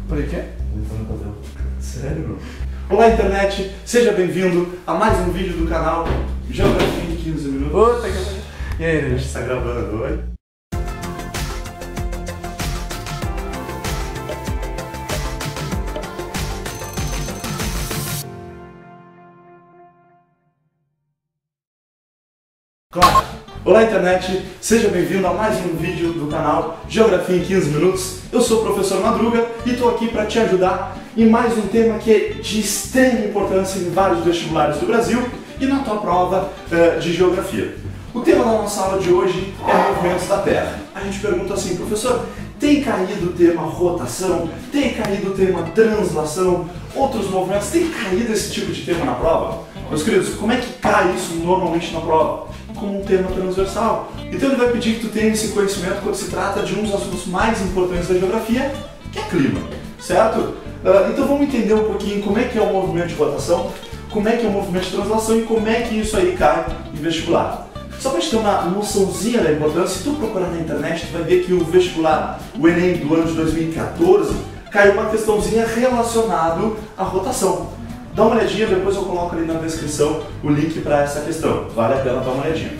Por quê? Sério? Olá, internet! Seja bem-vindo a mais um vídeo do canal Geografia em 15 minutos. Puta que... E aí, a gente está gravando, oi? Claro! Olá, internet! Seja bem-vindo a mais um vídeo do canal Geografia em 15 minutos. Eu sou o professor Madruga e estou aqui para te ajudar em mais um tema que é de extrema importância em vários vestibulares do Brasil e na tua prova de Geografia. O tema da nossa aula de hoje é movimentos da Terra. A gente pergunta assim, professor, tem caído o tema rotação? Tem caído o tema translação? Outros movimentos? Tem caído esse tipo de tema na prova? Meus queridos, como é que cai isso normalmente na prova? Como um tema transversal. Então ele vai pedir que tu tenha esse conhecimento quando se trata de um dos assuntos mais importantes da geografia, que é clima, certo? Então vamos entender um pouquinho como é que é o movimento de rotação, como é que é o movimento de translação e como é que isso aí cai em vestibular. Só para te ter uma noçãozinha da importância, se tu procurar na internet, tu vai ver que o vestibular, o Enem do ano de 2014, caiu uma questãozinha relacionada à rotação. Dá uma olhadinha, depois eu coloco ali na descrição o link para essa questão. Vale a pena dar uma olhadinha.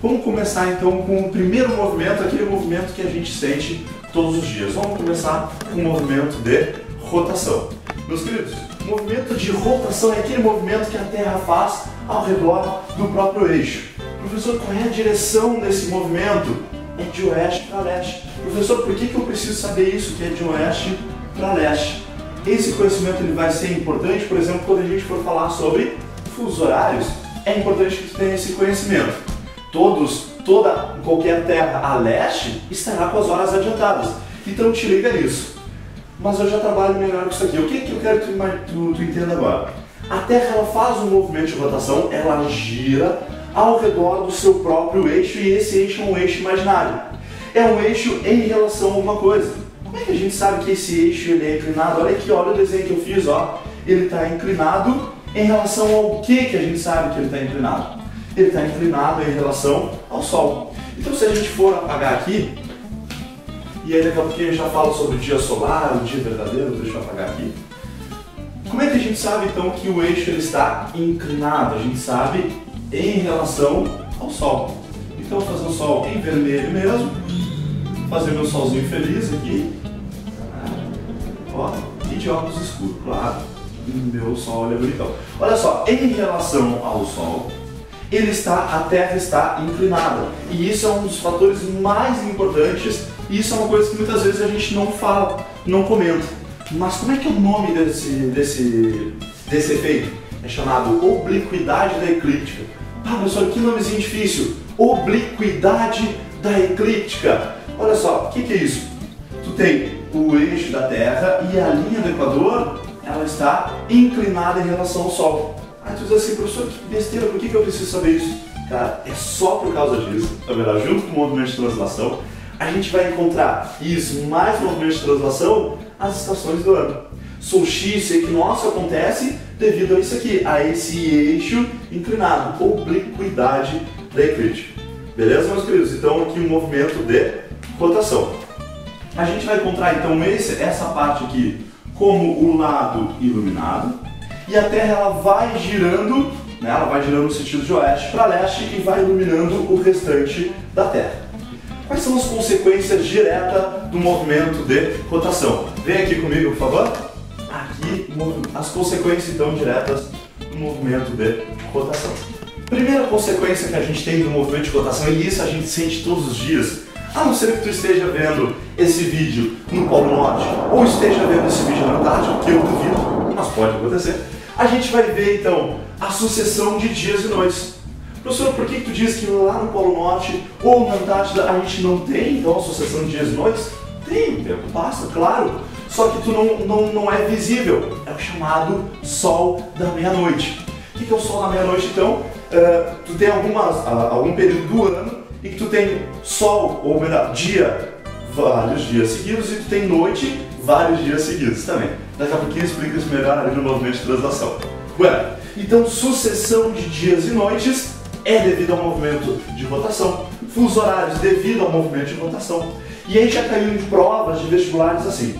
Vamos começar então com o primeiro movimento, aquele movimento que a gente sente todos os dias. Vamos começar com o movimento de rotação. Meus queridos, o movimento de rotação é aquele movimento que a Terra faz ao redor do próprio eixo. Professor, qual é a direção desse movimento? É de oeste para leste. Professor, por que eu preciso saber isso, que é de oeste para leste? Esse conhecimento ele vai ser importante, por exemplo, quando a gente for falar sobre fusos horários, é importante que tu tenha esse conhecimento. Qualquer terra a leste estará com as horas adiantadas. Então te liga nisso. Mas eu já trabalho melhor com isso aqui. O que eu quero que tu entenda agora? A Terra ela faz um movimento de rotação, ela gira ao redor do seu próprio eixo e esse eixo é um eixo imaginário. É um eixo em relação a alguma coisa. Como é que a gente sabe que esse eixo ele é inclinado? Olha aqui, olha o desenho que eu fiz, ó. Ele está inclinado em relação ao que a gente sabe que ele está inclinado? Ele está inclinado em relação ao Sol. Então se a gente for apagar aqui, e aí daqui a pouquinho a gente já fala sobre o dia solar, o dia verdadeiro, deixa eu apagar aqui. Como é que a gente sabe então que o eixo ele está inclinado? A gente sabe em relação ao Sol. Então eu vou fazer o Sol em vermelho mesmo, fazer meu solzinho feliz aqui. Ó, e de óculos escuros, claro. Meu Sol é bonitão. Olha só, em relação ao Sol, a Terra está inclinada. E isso é um dos fatores mais importantes. E isso é uma coisa que muitas vezes a gente não fala, não comenta. Mas como é que é o nome desse efeito? É chamado obliquidade da eclíptica. Ah, professor, que nomezinho difícil. Obliquidade da eclíptica. Olha só, o que é isso? Tu tem o eixo da Terra e a linha do Equador, ela está inclinada em relação ao Sol. Aí tu diz assim, professor, que besteira, por que eu preciso saber isso? Cara, é só por causa disso, na verdade, junto com o movimento de translação, a gente vai encontrar isso, mais movimento de translação, as estações do ano. Solstício e equinócio acontece devido a isso aqui, a esse eixo inclinado, obliquidade da eclíptica. Beleza, meus queridos? Então aqui um movimento de rotação. A gente vai encontrar então essa parte aqui como o lado iluminado e a Terra ela vai girando, né, ela vai girando no sentido de oeste para leste e vai iluminando o restante da Terra. Quais são as consequências diretas do movimento de rotação? Vem aqui comigo, por favor. Aqui as consequências então diretas do movimento de rotação. Primeira consequência que a gente tem do movimento de rotação, e isso a gente sente todos os dias, a não ser que tu esteja vendo esse vídeo no Polo Norte ou esteja vendo esse vídeo na Antártica, que eu duvido, mas pode acontecer, a gente vai ver então a sucessão de dias e noites. Professor, por que tu diz que lá no Polo Norte ou na Antártida a gente não tem então a sucessão de dias e noites? Tem, o tempo passa, claro, só que tu não é visível, é o chamado Sol da meia-noite. O que é o Sol da meia-noite então? Tu tem algum período do ano e que tu tem sol, ou melhor, dia, vários dias seguidos e tu tem noite, vários dias seguidos também. Daqui a pouquinho eu explico isso melhor ali no movimento de translação. Bueno, então sucessão de dias e noites é devido ao movimento de rotação, fusos horários devido ao movimento de rotação. E aí já caiu em provas de vestibulares assim.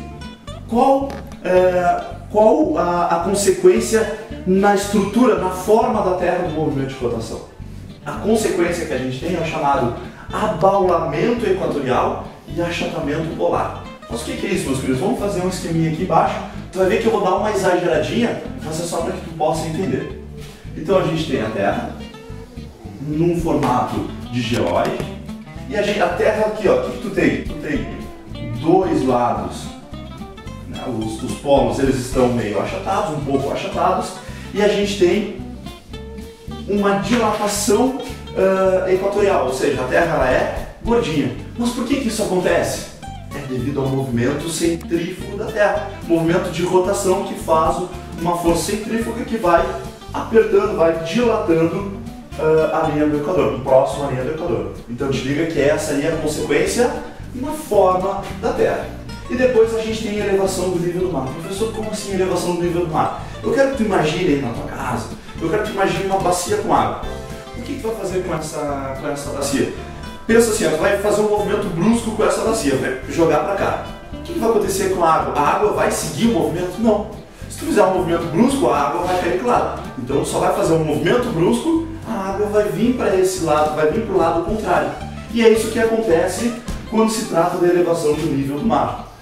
Qual qual a consequência na estrutura, na forma da Terra do movimento de rotação. A consequência que a gente tem é o chamado abaulamento equatorial e achatamento polar. Mas o que é isso, meus queridos? Vamos fazer um esqueminha aqui embaixo. Tu vai ver que eu vou dar uma exageradinha, mas é só para que tu possa entender. Então a gente tem a Terra num formato de geóide e a Terra aqui, ó, o que tu tem? Tu tem dois lados, né? Os polos eles estão meio achatados, um pouco achatados, e a gente tem uma dilatação equatorial, ou seja, a Terra ela é gordinha. Mas por que isso acontece? É devido ao movimento centrífugo da Terra, movimento de rotação que faz uma força centrífuga que vai apertando, vai dilatando a linha do Equador, próximo à linha do Equador. Então te liga que essa ali é a consequência na forma da Terra. E depois a gente tem a elevação do nível do mar. Professor, como assim elevação do nível do mar? Eu quero que tu imagine aí na tua casa, eu quero que tu imagine uma bacia com água. O que tu vai fazer com essa bacia? Pensa assim, tu vai fazer um movimento brusco com essa bacia, vai jogar para cá. O que vai acontecer com a água? A água vai seguir o movimento? Não. Se tu fizer um movimento brusco, a água vai cair para o lado. Então só vai fazer um movimento brusco, a água vai vir para esse lado, vai vir para o lado contrário. E é isso que acontece quando se trata da elevação do nível do mar.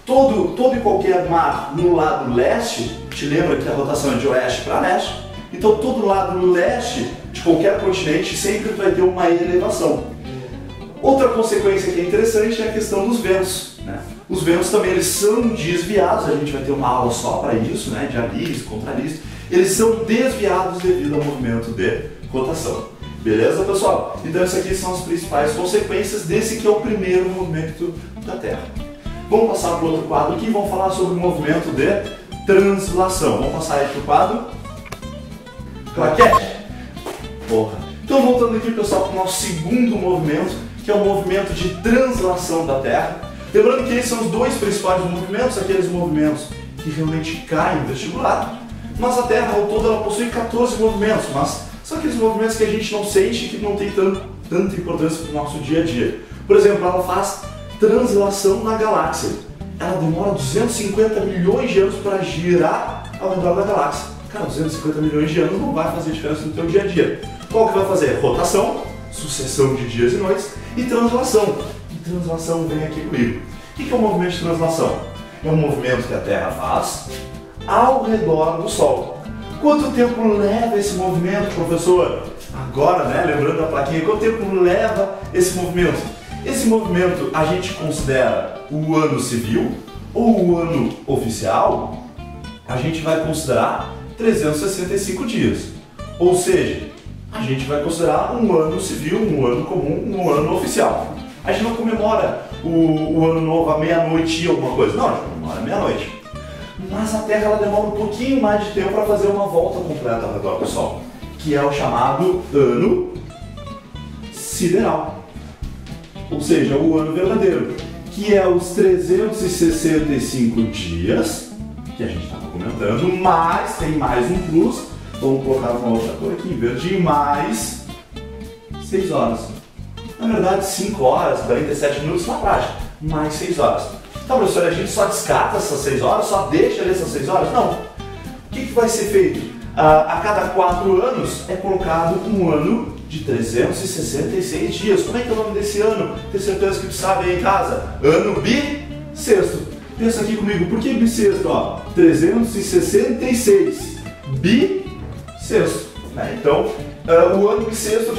Todo e qualquer mar no lado leste, te lembra que a rotação é de oeste para leste, então todo lado leste de qualquer continente sempre vai ter uma elevação. Outra consequência que é interessante é a questão dos ventos, né? Os ventos também eles são desviados, a gente vai ter uma aula só para isso, né? De alísios, contralísios. Eles são desviados devido ao movimento de rotação. Beleza, pessoal? Então essas aqui são as principais consequências desse que é o primeiro movimento da Terra. Vamos passar para o outro quadro aqui e vamos falar sobre o movimento de translação. Vamos passar aí para o quadro. Claquete. Porra. Então voltando aqui, pessoal, para o nosso segundo movimento, que é o movimento de translação da Terra. Lembrando que esses são os dois principais movimentos, aqueles movimentos que realmente caem no vestibular. Mas a Terra ao todo ela possui 14 movimentos, mas são aqueles movimentos que a gente não sente e que não tem tanta importância para o nosso dia a dia. Por exemplo, ela faz translação na galáxia. Ela demora 250 milhões de anos para girar ao redor da galáxia. Cara, 250 milhões de anos não vai fazer diferença no teu dia a dia. Qual que vai fazer? Rotação, sucessão de dias e noites e translação. E translação vem aqui comigo. O que é o movimento de translação? É um movimento que a Terra faz ao redor do Sol. Quanto tempo leva esse movimento, professor? Agora, né, lembrando da plaquinha, quanto tempo leva esse movimento? Esse movimento a gente considera o ano civil ou o ano oficial? A gente vai considerar 365 dias. Ou seja, a gente vai considerar um ano civil, um ano comum, um ano oficial. A gente não comemora o ano novo à meia-noite e alguma coisa. Não, a gente comemora à meia-noite. Mas a Terra ela demora um pouquinho mais de tempo para fazer uma volta completa ao redor do Sol, que é o chamado ano sideral. Ou seja, o ano verdadeiro, que é os 365 dias, que a gente estava comentando, mas tem mais um plus, vamos colocar uma outra cor aqui em verde, mais 6 horas. Na verdade, 5 horas, 47 minutos na prática, mais 6 horas. Então, professor, a gente só descarta essas 6 horas, só deixa ali essas 6 horas? Não. O que vai ser feito? A cada 4 anos é colocado um ano de 366 dias. Como é que é o nome desse ano? Tenho certeza que tu sabe aí em casa. Ano bissexto. Pensa aqui comigo, por que bissexto? Ó, 366 bissexto. Né? Então, o ano bissexto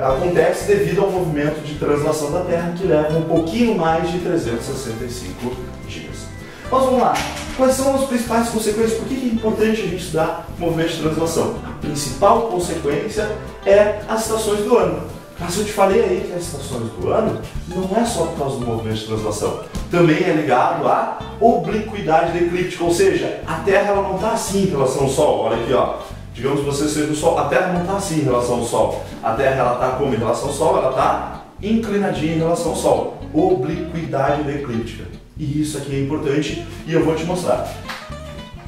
acontece devido ao movimento de translação da Terra, que leva um pouquinho mais de 365 dias. Mas vamos lá. Quais são as principais consequências? Por que é importante a gente estudar o movimento de translação? A principal consequência é as estações do ano. Mas eu te falei aí que as estações do ano não é só por causa do movimento de translação. Também é ligado à obliquidade da eclíptica, ou seja, a Terra ela não está assim em relação ao Sol. Olha aqui, ó. Digamos que você seja do Sol, a Terra não está assim em relação ao Sol. A Terra ela está como em relação ao Sol? Ela está inclinadinha em relação ao Sol. Obliquidade da eclíptica. E isso aqui é importante e eu vou te mostrar.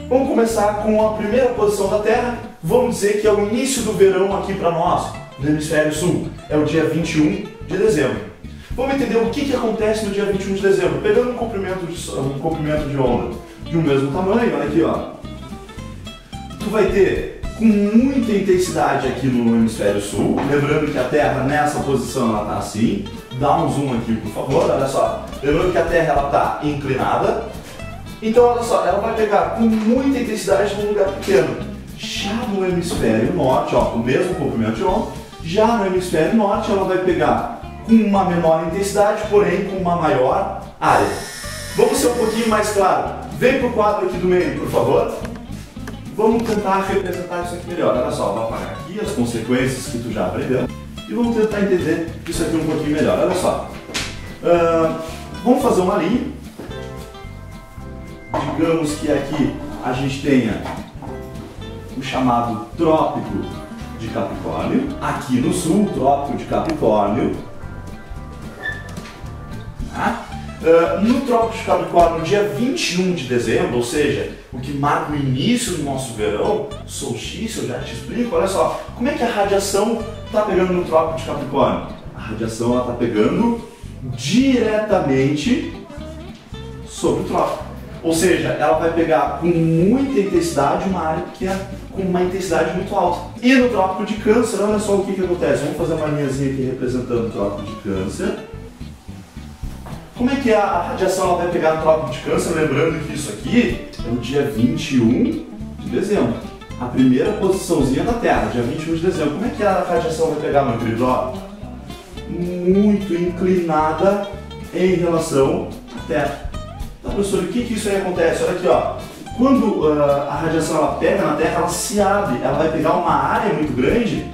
Vamos começar com a primeira posição da Terra. Vamos dizer que é o início do verão aqui para nós, no hemisfério sul. É o dia 21 de dezembro. Vamos entender o que acontece no dia 21 de dezembro. Pegando um comprimento de onda. de um mesmo tamanho, olha aqui, ó. Tu vai ter com muita intensidade aqui no hemisfério sul, lembrando que a Terra nessa posição ela está assim. Dá um zoom aqui, por favor, olha só. Lembrando que a Terra ela está inclinada. Então, olha só, ela vai pegar com muita intensidade num lugar pequeno. Já no hemisfério norte, ó, o mesmo comprimento de onda, já no hemisfério norte ela vai pegar com uma menor intensidade, porém com uma maior área. Vamos ser um pouquinho mais claro. Vem para o quadro aqui do meio, por favor. Vamos tentar representar isso aqui melhor. Olha só, vou apagar aqui as consequências que tu já aprendeu e vamos tentar entender isso aqui um pouquinho melhor. Olha só. Vamos fazer uma linha. Digamos que aqui a gente tenha o chamado Trópico de Capricórnio. Aqui no sul, Trópico de Capricórnio. No Trópico de Capricórnio, no dia 21 de dezembro, ou seja, o que marca o início do nosso verão, solstício, eu já te explico, olha só, como é que a radiação está pegando no Trópico de Capricórnio? A radiação está pegando diretamente sobre o trópico, ou seja, ela vai pegar com muita intensidade uma área que é com uma intensidade muito alta. E no Trópico de Câncer, olha só o que acontece, vamos fazer uma linhazinha aqui representando o Trópico de Câncer. Como é que a radiação ela vai pegar no Trópico de Câncer? Lembrando que isso aqui é o dia 21 de dezembro. A primeira posiçãozinha da Terra, dia 21 de dezembro. Como é que a radiação vai pegar, meu querido? Ó, muito inclinada em relação à Terra. Então, professor, o que isso aí acontece? Olha aqui, ó. Quando a radiação ela pega na Terra, ela se abre. Ela vai pegar uma área muito grande,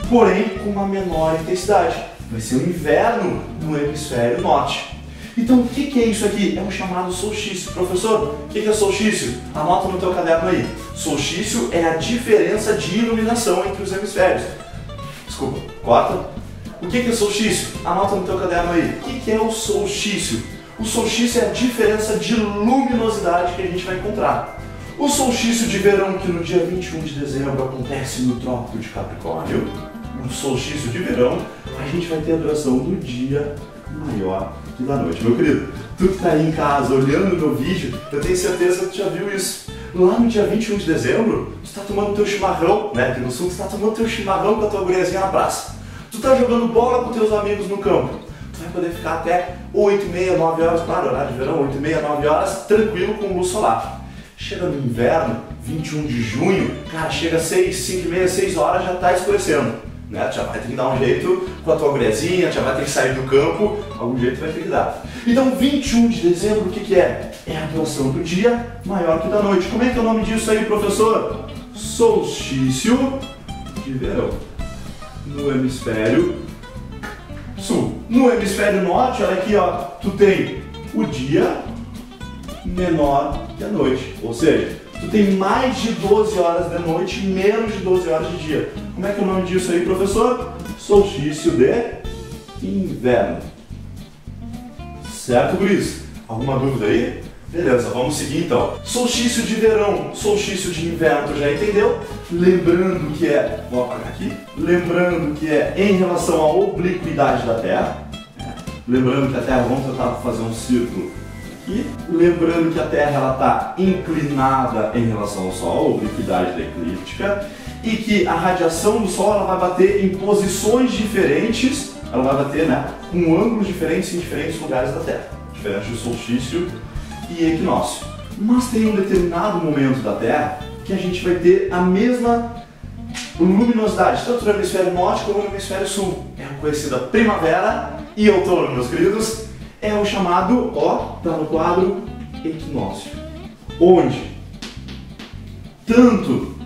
porém com uma menor intensidade. Vai ser o inverno no hemisfério norte. Então, o que é isso aqui? É o chamado solstício. Professor, o que é solstício? Anota no teu caderno aí. Solstício é a diferença de iluminação entre os hemisférios. Desculpa, corta. O que é solstício? Anota no teu caderno aí. O que é o solstício? O solstício é a diferença de luminosidade que a gente vai encontrar. O solstício de verão, que no dia 21 de dezembro acontece no Trópico de Capricórnio, o solstício de verão, a gente vai ter a duração do dia maior que da noite. Meu querido, tu que está aí em casa olhando o meu vídeo, eu tenho certeza que tu já viu isso. Lá no dia 21 de dezembro, tu está tomando teu chimarrão, né? Aqui no sul, tu está tomando teu chimarrão com a tua guriazinha na praça. Tu está jogando bola com teus amigos no campo. Tu vai poder ficar até 8h30, 9 horas, claro, horário de verão, 8h30, 9 horas, tranquilo com luz solar. Chega no inverno, 21 de junho, cara, chega às 5h30, 6 horas, já está escurecendo. Né? Tu já vai ter que dar um jeito com a tua guriazinha, já vai ter que sair do campo, algum jeito vai ter que dar. Então, 21 de dezembro, o que é? É a duração do dia maior que da noite. Como é que é o nome disso aí, professor? Solstício de verão. No hemisfério sul. No hemisfério norte, olha aqui, ó, tu tem o dia menor que a noite. Ou seja, tu tem mais de 12 horas de noite e menos de 12 horas de dia. Como é que é o nome disso aí, professor? Solstício de inverno. Certo, guris? Alguma dúvida aí? Beleza, vamos seguir então. Solstício de verão, solstício de inverno, tu já entendeu? Lembrando que é, vou apagar aqui, lembrando que é em relação à obliquidade da Terra. Lembrando que a Terra, vamos tentar fazer um círculo aqui. Lembrando que a Terra está inclinada em relação ao Sol, a obliquidade da eclíptica, e que a radiação do Sol ela vai bater em posições diferentes, ela vai bater, né, com ângulos diferentes em diferentes lugares da Terra, diferente do solstício e equinócio. Mas tem um determinado momento da Terra que a gente vai ter a mesma luminosidade, tanto no hemisfério norte como no hemisfério sul. É a conhecida primavera e outono, meus queridos. É o chamado, ó, tá no quadro, equinócio. Onde tanto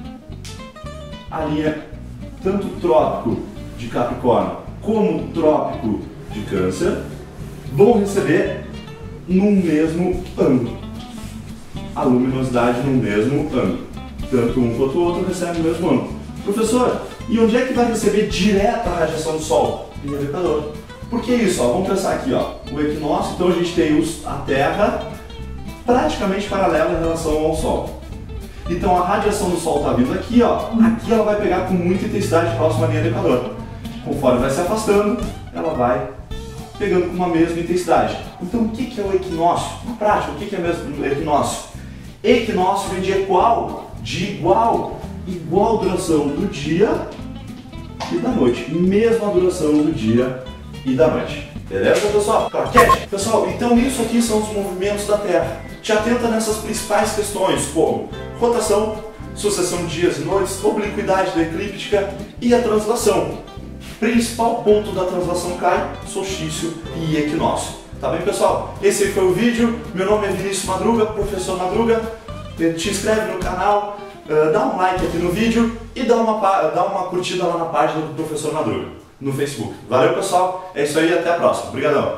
o Trópico de Capricórnio como o Trópico de Câncer vão receber no mesmo ângulo. A luminosidade no mesmo ângulo. Tanto um quanto o outro recebe no mesmo ângulo. Professor, e onde é que vai receber direto a radiação do Sol? No Equador. Por que isso? Ó, vamos pensar aqui, ó, o equinócio, então a gente tem a Terra praticamente paralela em relação ao Sol. Então a radiação do Sol está vindo aqui, ó, aqui ela vai pegar com muita intensidade próxima à linha do Equador. Conforme vai se afastando, ela vai pegando com uma mesma intensidade. Então o que é o equinócio? Na prática, o que é mesmo o equinócio? Equinócio vem de equal, de igual. Igual duração do dia e da noite. Mesma duração do dia e da noite. Beleza, pessoal? Claquete? Pessoal, então isso aqui são os movimentos da Terra. Te atenta nessas principais questões, como rotação, sucessão de dias e noites, obliquidade da eclíptica e a translação. Principal ponto da translação cai, solstício e equinócio. Tá bem, pessoal? Esse foi o vídeo. Meu nome é Vinícius Madruga, professor Madruga. Te inscreve no canal, dá um like aqui no vídeo e dá uma curtida lá na página do professor Madruga no Facebook. Valeu, pessoal. É isso aí, até a próxima. Obrigadão.